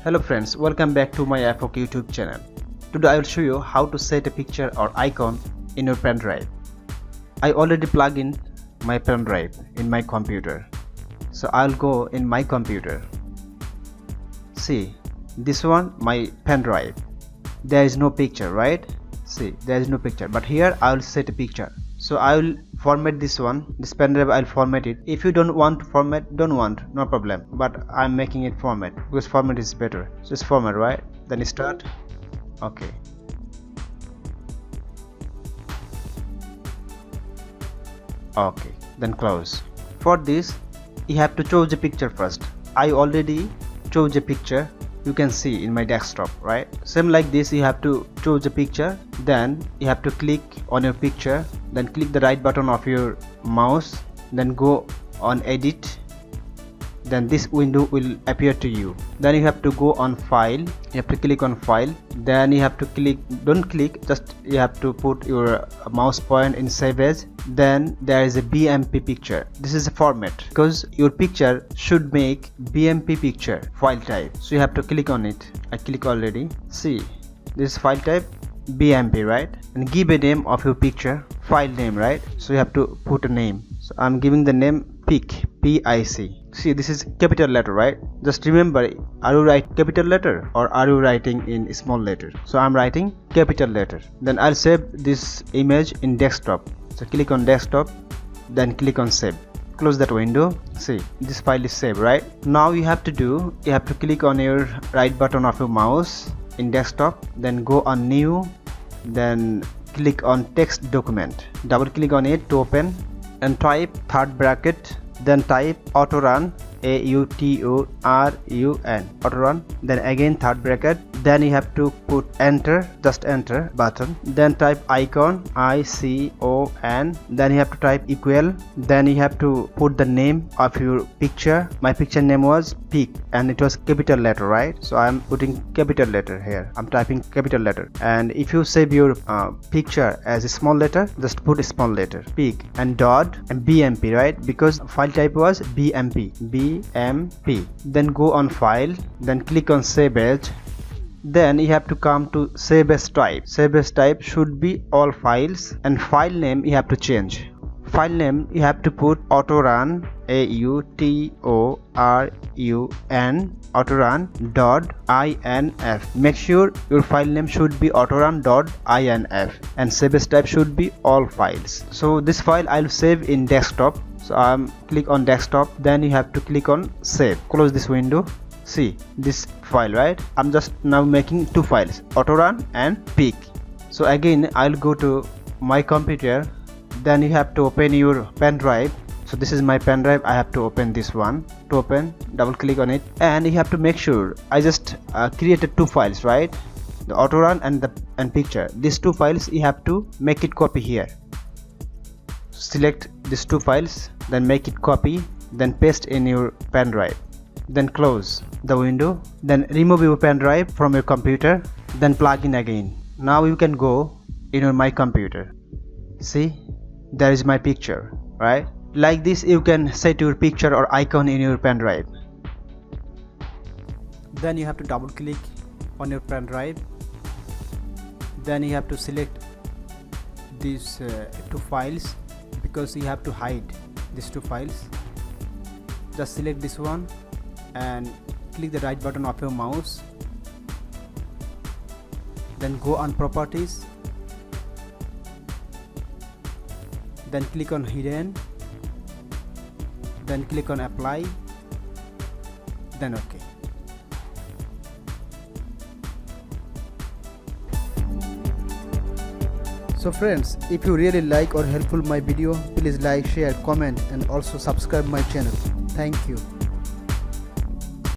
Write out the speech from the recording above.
Hello friends, welcome back to my iFOK YouTube channel. Today I will show you how to set a picture or icon in your pen drive. I already plugged in my pen drive in my computer. So I'll go in my computer. See, this one my pen drive. There is no picture, right? See, there is no picture, but here I will set a picture. So I will format this one, this pen drive. I'll format it. If you don't want to format, no problem, but I'm making it format because format is better. So it's format, right? Then start. Okay, then close. For this you have to choose a picture first. I already chose a picture, you can see in my desktop, right? Same like this, you have to choose a picture, then you have to click on your picture, then click the right button of your mouse, then go on edit, then this window will appear to you. Then you have to go on file, you have to click on file, then you have to click, don't click, just you have to put your mouse point in save as. Then there is a BMP picture. This is a format because your picture should make BMP picture file type, so you have to click on it. I click already. See, this file type BMP, right? And give a name of your picture, file name, right? So you have to put a name. So I'm giving the name PIC, PIC. See, this is capital letter, right? Just remember, are you writing capital letter or are you writing in small letter? So I'm writing capital letter. Then I'll save this image in desktop. So click on desktop, then click on save. Close that window. See, this file is saved, right? Now you have to click on your right button of your mouse in desktop, then go on new, then click on text document, double click on it to open, and type third bracket, then type autorun, AUTORUN, autorun, then again third bracket, then you have to put enter, just enter button, then type icon, ICON, then you have to type equal, then you have to put the name of your picture. My picture name was PIC and it was capital letter, right? So I'm putting capital letter here, I'm typing capital letter. And if you save your picture as a small letter, just put a small letter, PIC, and dot and BMP, right? Because file type was BMP. Then go on file, then click on save as. Then you have to come to save as type. Save as type should be all files, and file name you have to change. File name you have to put autorun, AUTORUN, autorun.inf. Make sure your file name should be autorun.inf, and save as type should be all files. So this file I'll save in desktop. So I'm click on desktop, then you have to click on save. Close this window. See this file, right? I'm just now making two files, autorun and PIC. So again I'll go to my computer, then you have to open your pen drive. So this is my pen drive, I have to open this one. To open, double click on it, and you have to make sure I just created two files, right? The autorun and picture. These two files you have to make it copy here. Select these two files, then make it copy, then paste in your pen drive, then close the window, then remove your pen drive from your computer, then plug in again. Now you can go in my computer. See, there is my picture, right? Like this you can set your picture or icon in your pen drive. Then you have to double click on your pen drive, then you have to select these two files, because you have to hide these two files. Just select this one and click the right button of your mouse, then go on properties, then click on hidden, then click on apply, then OK. So friends, if you really like or helpful my video, please like, share, comment and also subscribe my channel. Thank you.